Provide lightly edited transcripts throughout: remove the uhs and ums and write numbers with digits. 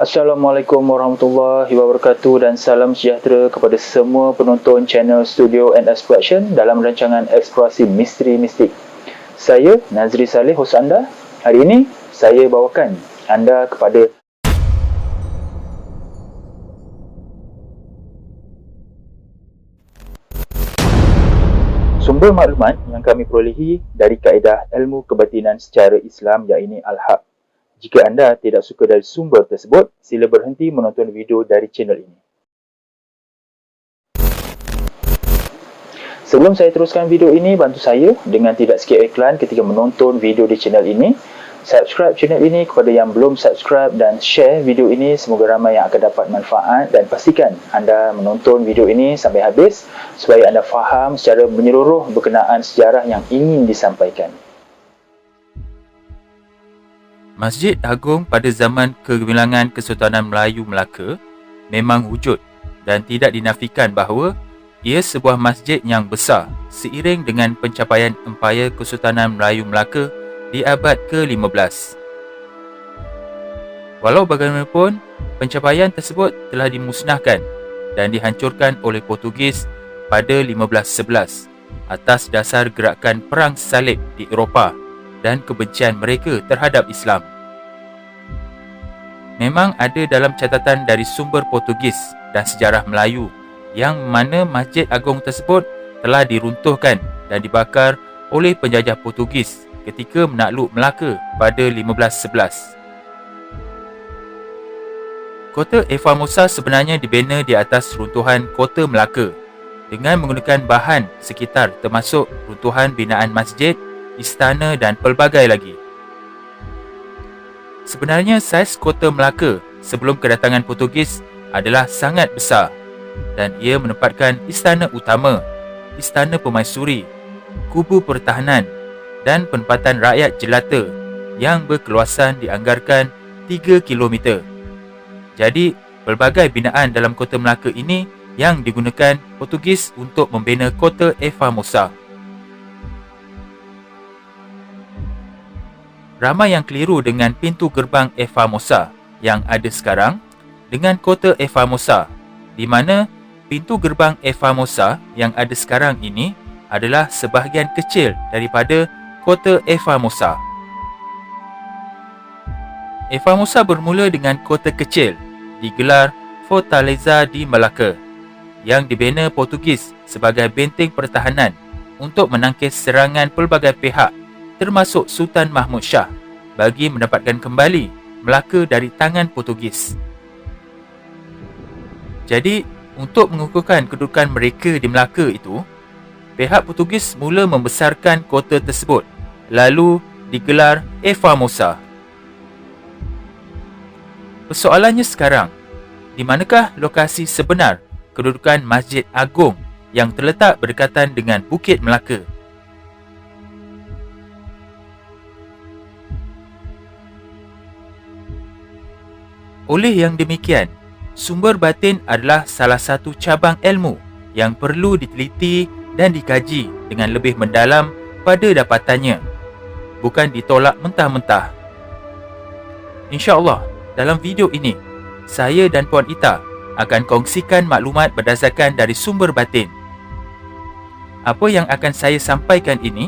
Assalamualaikum warahmatullahi wabarakatuh dan salam sejahtera kepada semua penonton channel Studio and Exploration dalam rancangan Eksplorasi Misteri Mistik. Saya Nazri Saleh, hos anda. Hari ini saya bawakan anda kepada sumber maklumat yang kami perolehi dari kaedah ilmu kebatinan secara Islam, iaitu Al-Haq. Jika anda tidak suka dari sumber tersebut, sila berhenti menonton video dari channel ini. Sebelum saya teruskan video ini, bantu saya dengan tidak skip iklan ketika menonton video di channel ini. Subscribe channel ini kepada yang belum subscribe dan share video ini, semoga ramai yang akan dapat manfaat, dan pastikan anda menonton video ini sampai habis supaya anda faham secara menyeluruh berkenaan sejarah yang ingin disampaikan. Masjid Agung pada zaman kegemilangan Kesultanan Melayu Melaka memang wujud dan tidak dinafikan bahawa ia sebuah masjid yang besar seiring dengan pencapaian Empayar Kesultanan Melayu Melaka di abad ke-15. Walau bagaimanapun, pencapaian tersebut telah dimusnahkan dan dihancurkan oleh Portugis pada 1511 atas dasar gerakan Perang Salib di Eropah dan kebencian mereka terhadap Islam. Memang ada dalam catatan dari sumber Portugis dan sejarah Melayu yang mana Masjid Agung tersebut telah diruntuhkan dan dibakar oleh penjajah Portugis ketika menakluk Melaka pada 1511. Kota Formosa sebenarnya dibina di atas runtuhan Kota Melaka dengan menggunakan bahan sekitar termasuk runtuhan binaan masjid, istana dan pelbagai lagi. Sebenarnya saiz Kota Melaka sebelum kedatangan Portugis adalah sangat besar dan ia menempatkan istana utama, istana permaisuri, kubu pertahanan dan penempatan rakyat jelata yang berkeluasan dianggarkan 3 km. Jadi, pelbagai binaan dalam Kota Melaka ini yang digunakan Portugis untuk membina Kota Formosa. Ramai yang keliru dengan pintu gerbang Formosa yang ada sekarang dengan Kota Formosa, di mana pintu gerbang Formosa yang ada sekarang ini adalah sebahagian kecil daripada Kota Formosa. Formosa bermula dengan kota kecil digelar Fortaleza di Melaka yang dibina Portugis sebagai benteng pertahanan untuk menangkis serangan pelbagai pihak termasuk Sultan Mahmud Shah bagi mendapatkan kembali Melaka dari tangan Portugis. Jadi, untuk mengukuhkan kedudukan mereka di Melaka itu, pihak Portugis mula membesarkan kota tersebut, lalu digelar Formosa. Persoalannya sekarang, di manakah lokasi sebenar kedudukan Masjid Agung yang terletak berdekatan dengan Bukit Melaka? Oleh yang demikian, sumber batin adalah salah satu cabang ilmu yang perlu diteliti dan dikaji dengan lebih mendalam pada dapatannya, bukan ditolak mentah-mentah. InsyaAllah, dalam video ini, saya dan Puan Ita akan kongsikan maklumat berdasarkan dari sumber batin. Apa yang akan saya sampaikan ini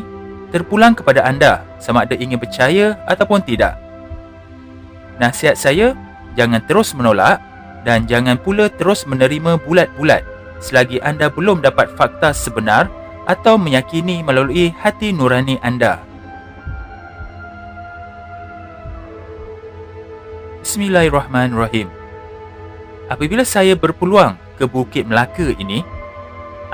terpulang kepada anda sama ada ingin percaya ataupun tidak. Nasihat saya, jangan terus menolak dan jangan pula terus menerima bulat-bulat selagi anda belum dapat fakta sebenar atau meyakini melalui hati nurani anda. Bismillahirrahmanirrahim. Apabila saya berpeluang ke Bukit Melaka ini,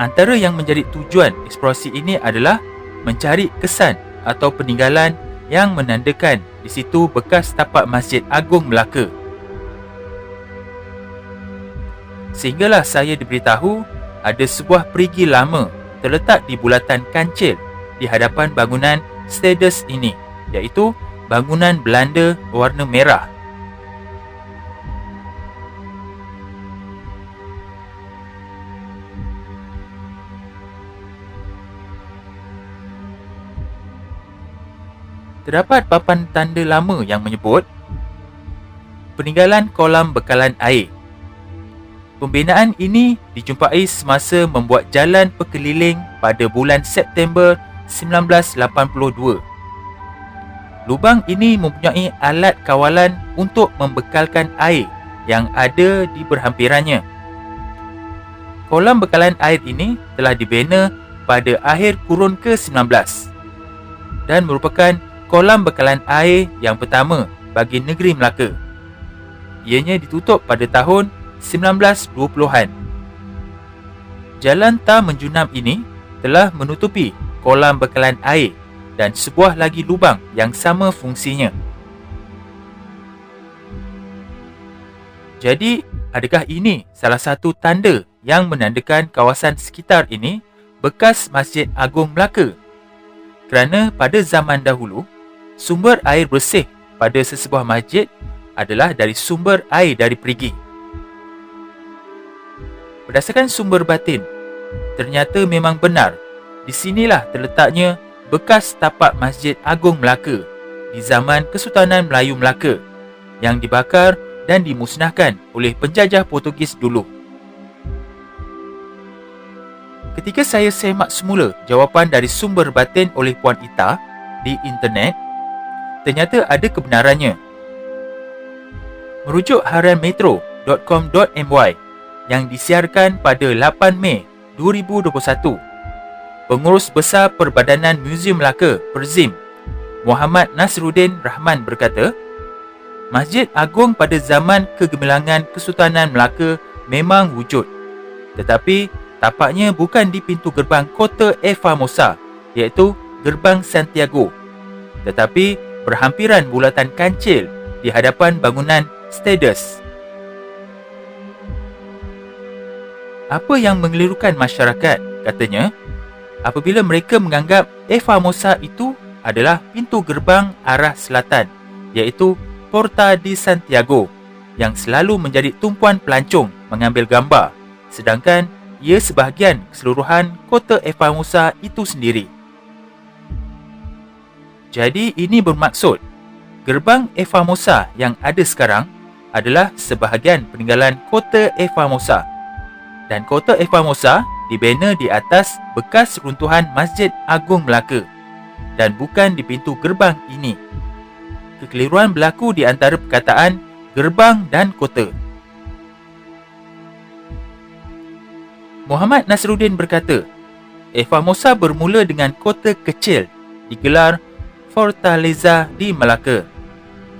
antara yang menjadi tujuan eksplorasi ini adalah mencari kesan atau peninggalan yang menandakan di situ bekas tapak Masjid Agung Melaka. Sehinggalah saya diberitahu ada sebuah perigi lama terletak di bulatan kancil di hadapan bangunan Stades ini, iaitu bangunan Belanda warna merah. Terdapat papan tanda lama yang menyebut peninggalan kolam bekalan air. Pembinaan ini dijumpai semasa membuat jalan berkeliling pada bulan September 1982. Lubang ini mempunyai alat kawalan untuk membekalkan air yang ada di berhampirannya. Kolam bekalan air ini telah dibina pada akhir kurun ke-19 dan merupakan kolam bekalan air yang pertama bagi negeri Melaka. Ianya ditutup pada tahun 1920-an. Jalan tar menjunam ini telah menutupi kolam bekalan air dan sebuah lagi lubang yang sama fungsinya. Jadi, adakah ini salah satu tanda yang menandakan kawasan sekitar ini bekas Masjid Agung Melaka? Kerana pada zaman dahulu, sumber air bersih pada sesebuah masjid adalah dari sumber air dari perigi. Berdasarkan sumber batin, ternyata memang benar di sinilah terletaknya bekas tapak Masjid Agung Melaka di zaman Kesultanan Melayu Melaka yang dibakar dan dimusnahkan oleh penjajah Portugis dulu. Ketika saya semak semula jawapan dari sumber batin oleh Puan Ita di internet, ternyata ada kebenarannya. Merujuk harian metro.com.my yang disiarkan pada 8 Mei 2021, Pengurus Besar Perbadanan Muzium Melaka, Perzim, Muhammad Nasruddin Rahman berkata, Masjid Agung pada zaman kegemilangan Kesultanan Melaka memang wujud, tetapi tapaknya bukan di pintu gerbang kota Formosa, iaitu Gerbang Santiago, tetapi berhampiran bulatan kancil di hadapan bangunan Stades. Apa yang mengelirukan masyarakat, katanya, apabila mereka menganggap Formosa itu adalah pintu gerbang arah selatan, iaitu Porta di Santiago, yang selalu menjadi tumpuan pelancong mengambil gambar, sedangkan ia sebahagian keseluruhan kota Formosa itu sendiri. Jadi ini bermaksud, gerbang Formosa yang ada sekarang adalah sebahagian peninggalan kota Formosa, dan kota Formosa dibina di atas bekas runtuhan Masjid Agung Melaka dan bukan di pintu gerbang ini. Kekeliruan berlaku di antara perkataan gerbang dan kota. Muhammad Nasruddin berkata, Formosa bermula dengan kota kecil digelar Fortaleza di Melaka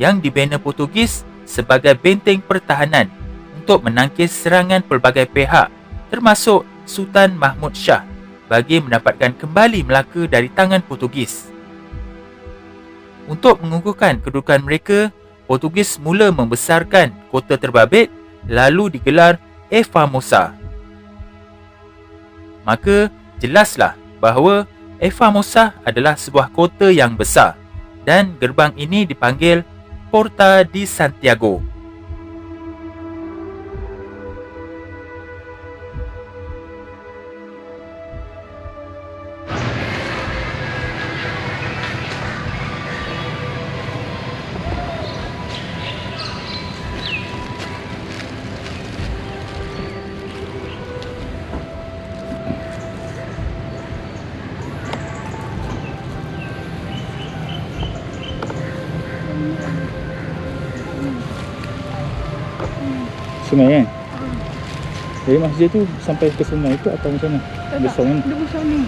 yang dibina Portugis sebagai benteng pertahanan untuk menangkis serangan pelbagai pihak termasuk Sultan Mahmud Shah bagi mendapatkan kembali Melaka dari tangan Portugis. Untuk mengukuhkan kedudukan mereka, Portugis mula membesarkan kota terbabit lalu digelar Formosa. Maka jelaslah bahawa Formosa adalah sebuah kota yang besar dan gerbang ini dipanggil Porta di Santiago. Sungai kan? Dari masjid tu sampai ke sungai tu atau macam mana? Besar kan? Dia besar ni.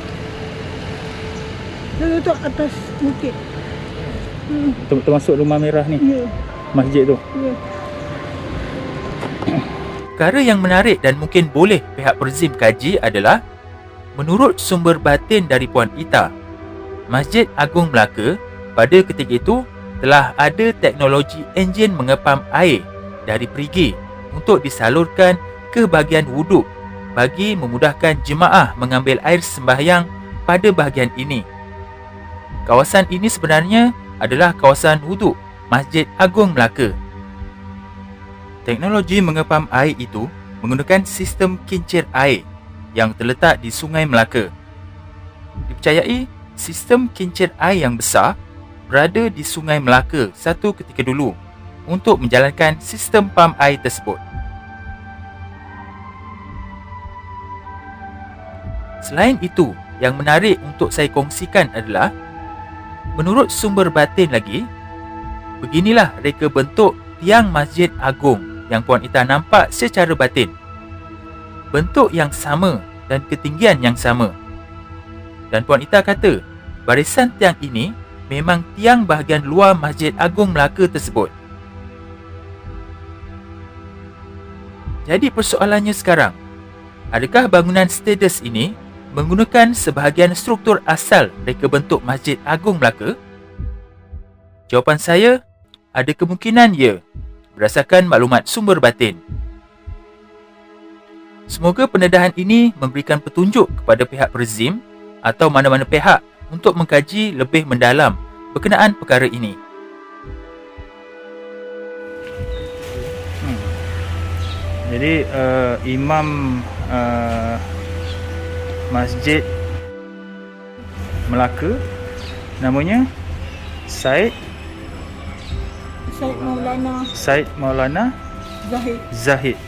Dia letak atas bukit. Termasuk rumah merah ni? Ya. Masjid tu? Ya. Perkara yang menarik dan mungkin boleh pihak Perzim kaji adalah, menurut sumber batin dari Puan Ita, Masjid Agung Melaka pada ketika itu telah ada teknologi enjin mengepam air dari perigi untuk disalurkan ke bahagian wuduk bagi memudahkan jemaah mengambil air sembahyang pada bahagian ini. Kawasan ini sebenarnya adalah kawasan wuduk Masjid Agung Melaka. Teknologi mengepam air itu menggunakan sistem kincir air yang terletak di Sungai Melaka. Dipercayai sistem kincir air yang besar berada di Sungai Melaka satu ketika dulu untuk menjalankan sistem pam air tersebut. Selain itu, yang menarik untuk saya kongsikan adalah menurut sumber batin lagi, beginilah reka bentuk tiang Masjid Agung yang Puan Ita nampak secara batin. Bentuk yang sama dan ketinggian yang sama. Dan Puan Ita kata, barisan tiang ini memang tiang bahagian luar Masjid Agung Melaka tersebut. Jadi persoalannya sekarang, adakah bangunan status ini menggunakan sebahagian struktur asal reka bentuk Masjid Agung Melaka? Jawapan saya, ada kemungkinan ya, berdasarkan maklumat sumber batin. Semoga pendedahan ini memberikan petunjuk kepada pihak perzim atau mana-mana pihak untuk mengkaji lebih mendalam berkenaan perkara ini. Jadi Imam Masjid Melaka namanya Said Maulana Zahid.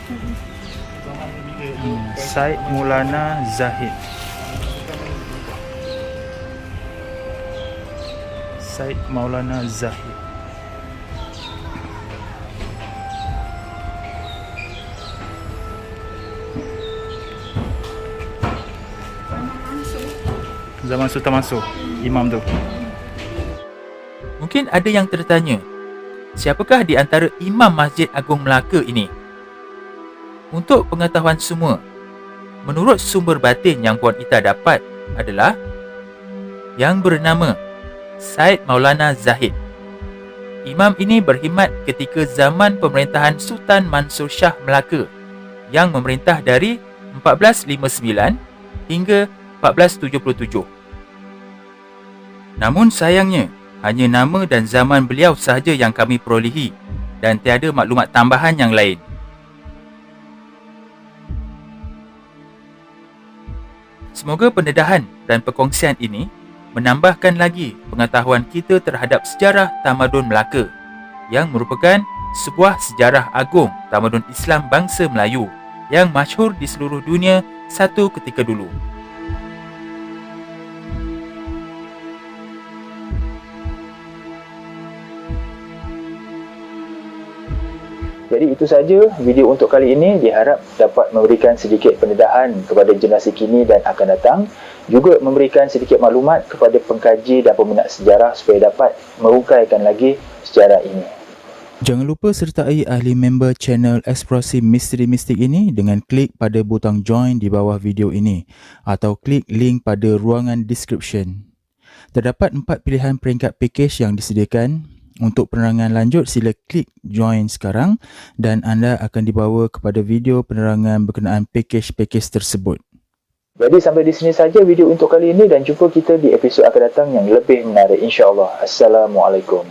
Said Maulana Zahid. Said Maulana Zahid. Zaman Sultan Mansur, imam tu. Mungkin ada yang tertanya, siapakah di antara Imam Masjid Agung Melaka ini? Untuk pengetahuan semua, menurut sumber batin yang Puan Ita dapat adalah yang bernama Said Maulana Zahid. Imam ini berkhidmat ketika zaman pemerintahan Sultan Mansur Shah Melaka yang memerintah dari 1459 hingga 1477. Namun sayangnya, hanya nama dan zaman beliau sahaja yang kami perolehi dan tiada maklumat tambahan yang lain. Semoga pendedahan dan perkongsian ini menambahkan lagi pengetahuan kita terhadap sejarah tamadun Melaka yang merupakan sebuah sejarah agung tamadun Islam bangsa Melayu yang masyhur di seluruh dunia satu ketika dulu. Jadi itu saja video untuk kali ini, diharap dapat memberikan sedikit pendedahan kepada generasi kini dan akan datang, juga memberikan sedikit maklumat kepada pengkaji dan peminat sejarah supaya dapat merungkaikan lagi sejarah ini. Jangan lupa sertai ahli member channel Eksplorasi Misteri Mistik ini dengan klik pada butang join di bawah video ini atau klik link pada ruangan description. Terdapat 4 pilihan peringkat package yang disediakan. Untuk penerangan lanjut, sila klik join sekarang dan anda akan dibawa kepada video penerangan berkenaan package-package tersebut. Jadi sampai di sini saja video untuk kali ini dan jumpa kita di episod akan datang yang lebih menarik insya-Allah. Assalamualaikum.